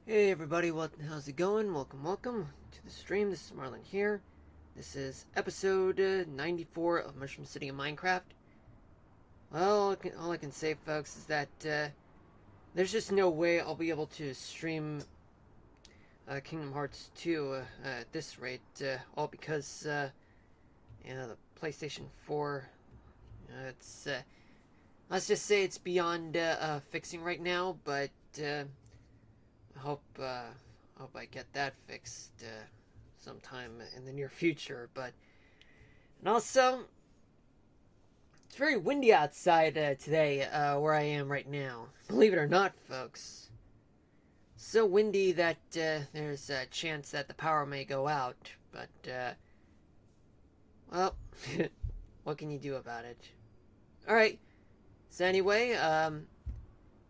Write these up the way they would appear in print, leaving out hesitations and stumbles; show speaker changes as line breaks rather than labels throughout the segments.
Hey everybody, how's it going? Welcome to the stream. This is Marlon here. This is episode 94 of Mushroom City in Minecraft. Well, all I can say, folks, is that there's just no way I'll be able to stream Kingdom Hearts 2 at this rate, all because the PlayStation 4, it's let's just say it's beyond fixing right now, but I hope I get that fixed sometime in the near future. And also, it's very windy outside today, where I am right now. Believe it or not, folks. So windy that there's a chance that the power may go out. But well, what can you do about it? All right. So anyway,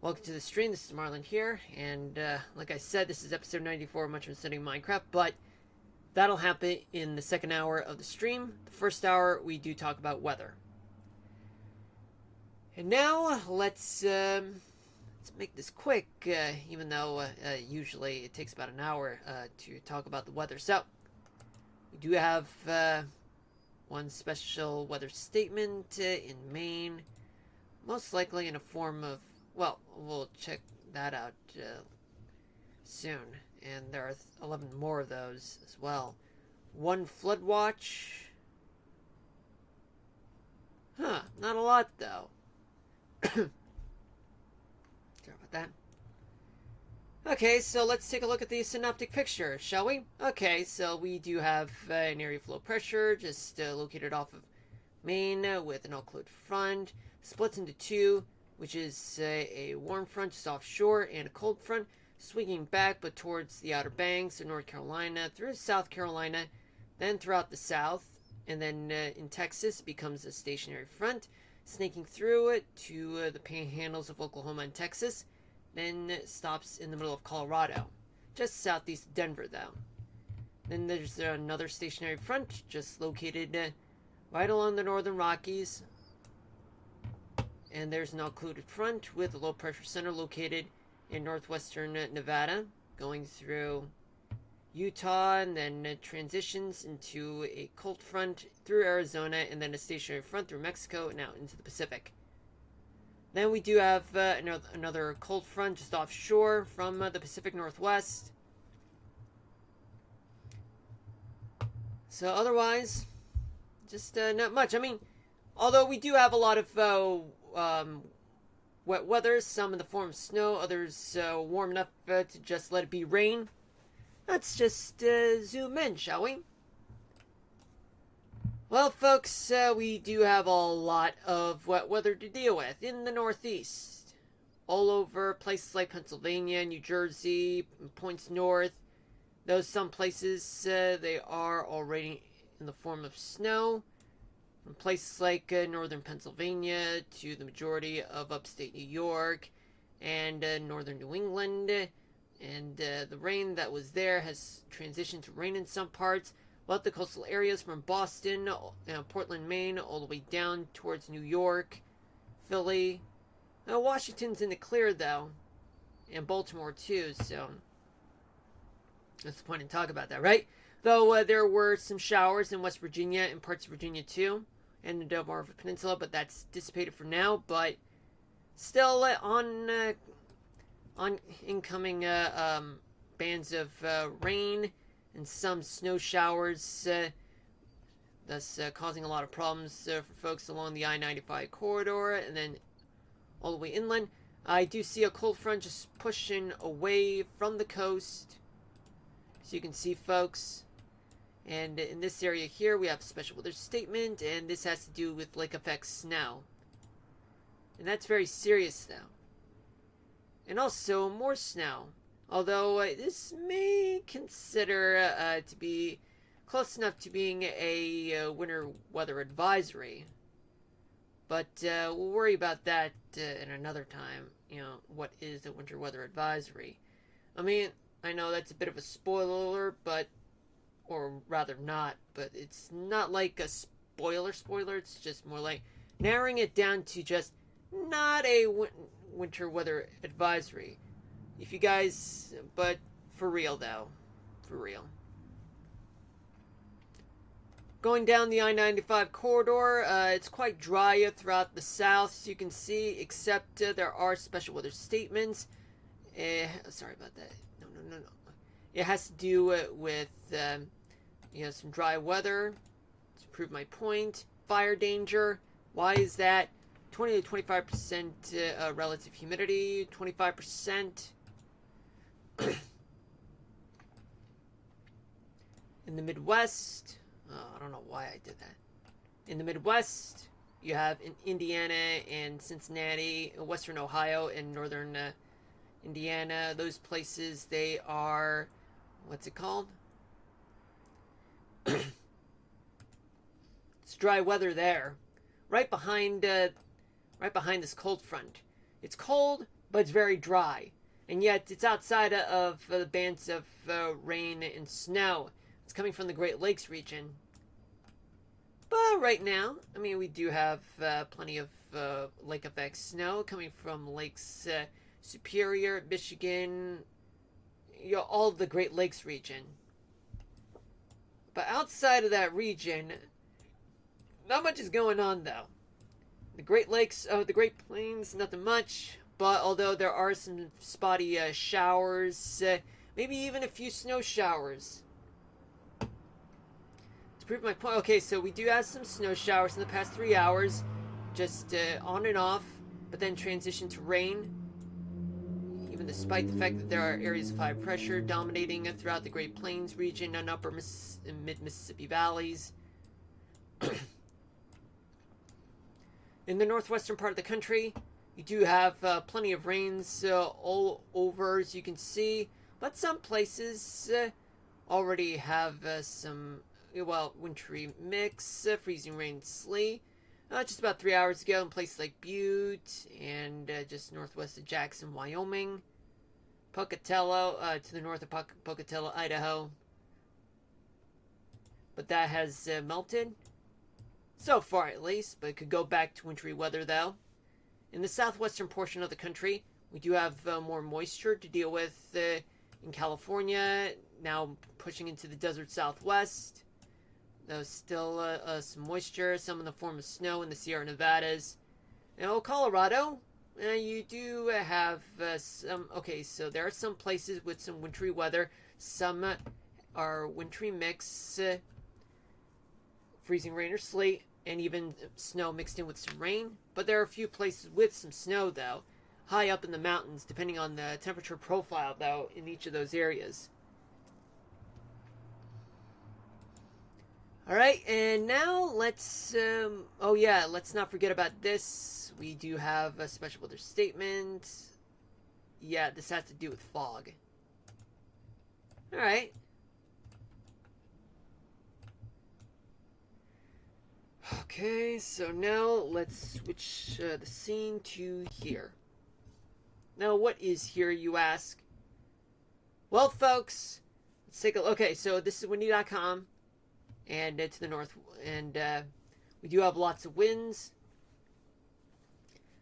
welcome to the stream. This is Marlon here, and like I said, this is episode 94 of Mushroom City Minecraft, but that'll happen in the second hour of the stream. The first hour, we do talk about weather. And now, let's make this quick, even though usually it takes about an hour to talk about the weather. So, we do have one special weather statement in Maine, most likely in a form of, well, we'll check that out soon. And there are 11 more of those as well. One flood watch. Huh, not a lot though. Sorry about that. Okay, so let's take a look at the synoptic picture, shall we? Okay, so we do have an area of low pressure just located off of Maine with an all-cloud front. Splits into two, which is a warm front just offshore and a cold front swinging back but towards the Outer Banks of North Carolina through South Carolina, then throughout the South, and then in Texas becomes a stationary front, snaking through it to the panhandles of Oklahoma and Texas, then stops in the middle of Colorado, just southeast of Denver though. Then there's another stationary front just located right along the northern Rockies, and there's an occluded front with a low pressure center located in northwestern Nevada, going through Utah, and then transitions into a cold front through Arizona, and then a stationary front through Mexico and out into the Pacific. Then we do have another cold front just offshore from the Pacific Northwest. So otherwise, just not much. I mean, although we do have a lot of wet weather, some in the form of snow, others warm enough to just let it be rain. Let's just zoom in, shall we? Well, folks, we do have a lot of wet weather to deal with in the Northeast. All over places like Pennsylvania, New Jersey, points north. Though some places, they are already in the form of snow. From places like northern Pennsylvania to the majority of upstate New York and northern New England. And the rain that was there has transitioned to rain in some parts. But the coastal areas from Boston, Portland, Maine, all the way down towards New York, Philly. Washington's in the clear, though. And Baltimore, too, so that's the point in talking about that, right? Though there were some showers in West Virginia and parts of Virginia, too, and the Delmarva Peninsula, but that's dissipated for now. But still on incoming bands of rain and some snow showers, thus causing a lot of problems for folks along the I-95 corridor and then all the way inland. I do see a cold front just pushing away from the coast, so you can see, folks. And in this area here, we have a special weather statement, and this has to do with lake effect snow. And that's very serious now. And also more snow. Although this may consider to be close enough to being a winter weather advisory. But we'll worry about that in another time. You know, what is a winter weather advisory? I mean, I know that's a bit of a spoiler, but or rather not, but it's not like a spoiler, it's just more like narrowing it down to just not a winter weather advisory, If you guys, but for real though, for real. Going down the I-95 corridor, it's quite dry throughout the south, as you can see, except there are special weather statements. Sorry about that. No. It has to do with, some dry weather, to prove my point. Fire danger. Why is that? 20 to 25% relative humidity, 25%. In the Midwest, I don't know why I did that. In the Midwest, you have in Indiana and Cincinnati, Western Ohio, and Northern Indiana. Those places, they are, what's it called? It's dry weather there. Right behind this cold front. It's cold, but it's very dry. And yet, it's outside of the bands of rain and snow. It's coming from the Great Lakes region. But right now, I mean, we do have plenty of lake effect snow coming from Lakes Superior, Michigan, all of the Great Lakes region. But outside of that region, not much is going on though. The Great Lakes, the Great Plains, nothing much. But although there are some spotty showers, maybe even a few snow showers. To prove my point, okay, so we do have some snow showers in the past 3 hours, just on and off, but then transition to rain. Even despite the fact that there are areas of high pressure dominating throughout the Great Plains region and upper and mid-Mississippi valleys. In the northwestern part of the country, you do have plenty of rains all over, as you can see, but some places already have some, wintry mix, freezing rain and sleet. Just about 3 hours ago in places like Butte and just northwest of Jackson, Wyoming. Pocatello, to the north of Pocatello, Idaho. But that has melted. So far, at least, but it could go back to wintry weather, though. In the southwestern portion of the country, we do have more moisture to deal with in California, now pushing into the desert southwest. There's still some moisture, some in the form of snow in the Sierra Nevadas. Now, Colorado, you do have some... Okay, so there are some places with some wintry weather. Some are wintry mix, freezing rain or sleet, and even snow mixed in with some rain. But there are a few places with some snow, though, high up in the mountains, depending on the temperature profile, though, in each of those areas. Alright, and now let's, let's not forget about this. We do have a special weather statement. Yeah, this has to do with fog. Alright. Okay, so now let's switch the scene to here. Now, what is here, you ask? Well, folks, let's take a look. Okay, so this is windy.com, and to the north, and we do have lots of winds.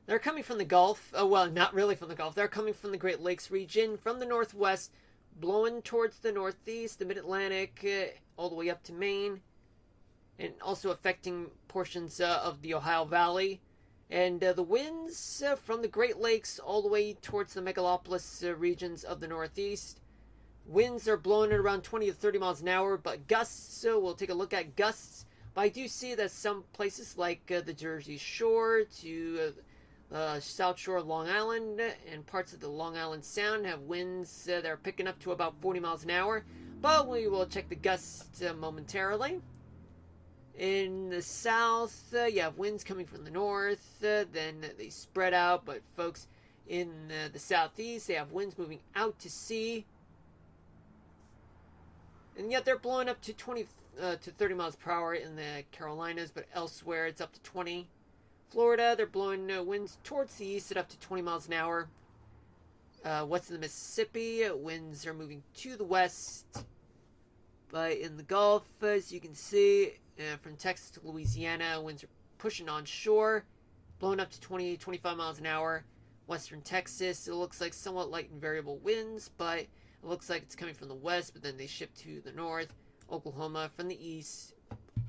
They're coming from the Gulf. Oh, well, not really from the Gulf. They're coming from the Great Lakes region, from the northwest, blowing towards the northeast, the mid-Atlantic, all the way up to Maine, and also affecting portions of the Ohio Valley. And the winds from the Great Lakes all the way towards the megalopolis regions of the Northeast. Winds are blowing at around 20 to 30 miles an hour, but gusts, we'll take a look at gusts. But I do see that some places like the Jersey Shore to South Shore of Long Island and parts of the Long Island Sound have winds that are picking up to about 40 miles an hour. But we will check the gusts momentarily. In the south, you have winds coming from the north, then they spread out, but folks, in the southeast, they have winds moving out to sea, and yet they're blowing up to 20 to 30 miles per hour in the Carolinas, but elsewhere it's up to 20. Florida, they're blowing winds towards the east at up to 20 miles an hour. West of the Mississippi, winds are moving to the west, but in the Gulf, as you can see, from Texas to Louisiana, winds are pushing on shore, blowing up to 20, 25 miles an hour. Western Texas, it looks like somewhat light and variable winds, but it looks like it's coming from the west, but then they shift to the north. Oklahoma from the east,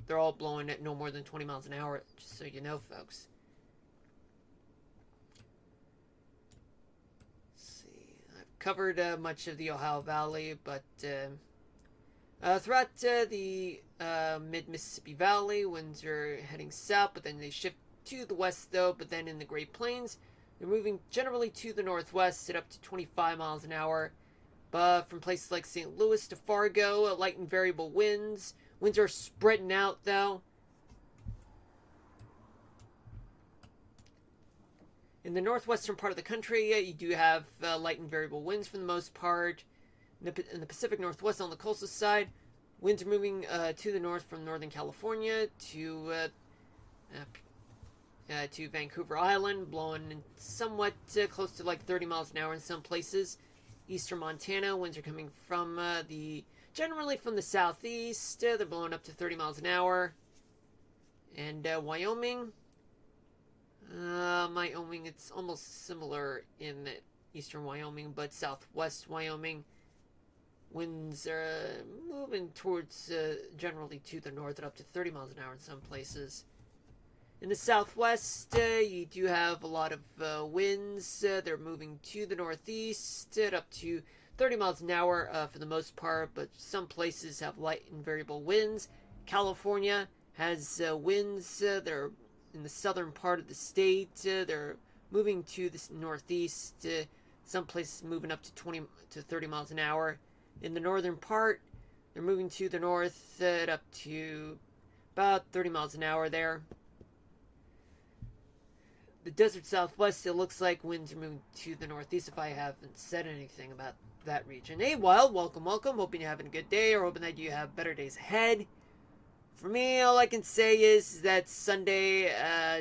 they're all blowing at no more than 20 miles an hour, just so you know, folks. Let's see. I've covered much of the Ohio Valley, but throughout the mid-Mississippi Valley, winds are heading south, but then they shift to the west, though. But then in the Great Plains, they're moving generally to the northwest at up to 25 miles an hour. But from places like St. Louis to Fargo, light and variable winds. Winds are spreading out, though. In the northwestern part of the country, you do have light and variable winds for the most part. In the Pacific Northwest on the coastal side, winds are moving to the north from Northern California to Vancouver Island, blowing somewhat close to like 30 miles an hour in some places. Eastern Montana, winds are coming from generally from the southeast. They're blowing up to 30 miles an hour. And Wyoming, it's almost similar in eastern Wyoming, but southwest Wyoming, winds are moving towards generally to the north at up to 30 miles an hour in some places. In the southwest, you do have a lot of winds. They're moving to the northeast at up to 30 miles an hour for the most part, but some places have light and variable winds. California has winds. They're in the southern part of the state. They're moving to the northeast. Some places moving up to 20 to 30 miles an hour. In the northern part, they're moving to the north at up to about 30 miles an hour there. The desert southwest, it looks like winds are moving to the northeast, if I haven't said anything about that region. Hey, Wild, welcome. Hoping you're having a good day, or hoping that you have better days ahead. For me, all I can say is that Sunday,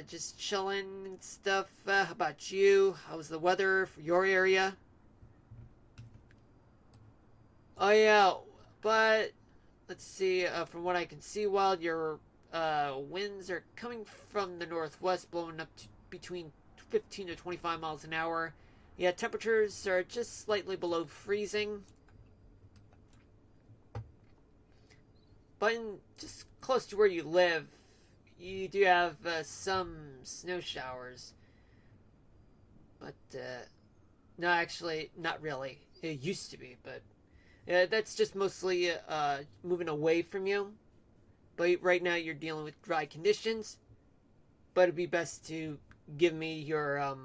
just chilling and stuff. How about you? How was the weather for your area? Oh, yeah, but let's see. From what I can see, Wild, your winds are coming from the northwest, blowing up to between 15 to 25 miles an hour. Yeah, temperatures are just slightly below freezing. But just close to where you live, you do have some snow showers. But, no, actually, not really. It used to be, but that's just mostly moving away from you. But right now you're dealing with dry conditions. But it'd be best to give me your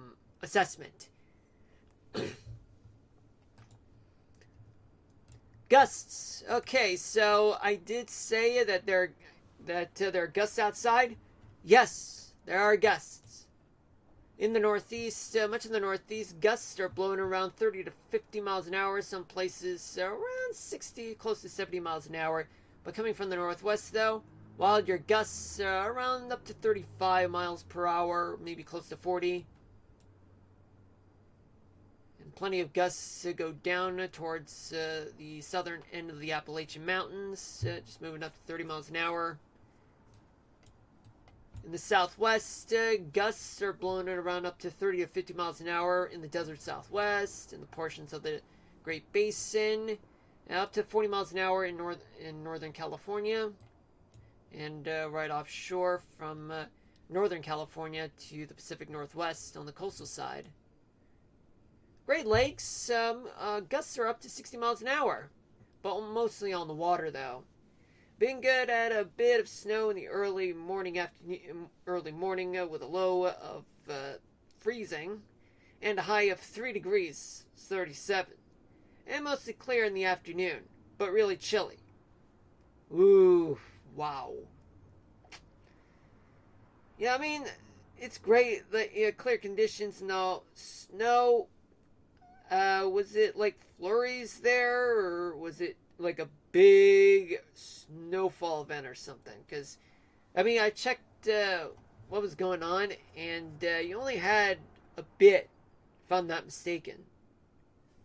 assessment. Gusts. Okay, so I did say that there are gusts outside. Yes, there are gusts. In the northeast, much of the northeast, gusts are blowing around 30 to 50 miles an hour. Some places around 60, close to 70 miles an hour. But coming from the northwest, though, while your gusts are around up to 35 miles per hour, maybe close to 40. And plenty of gusts go down towards the southern end of the Appalachian Mountains, just moving up to 30 miles an hour. In the southwest, gusts are blowing at around up to 30 to 50 miles an hour in the desert southwest, in the portions of the Great Basin, and up to 40 miles an hour in Northern California. And right offshore from Northern California to the Pacific Northwest on the coastal side. Great Lakes, gusts are up to 60 miles an hour, but mostly on the water, though. Being good at a bit of snow in the early morning with a low of freezing and a high of 3 degrees, 37. And mostly clear in the afternoon, but really chilly. Ooh. Wow. Yeah, I mean, it's great that clear conditions. No snow. Was it like flurries there, or was it like a big snowfall event or something? Because, I mean, I checked what was going on, and you only had a bit, if I'm not mistaken.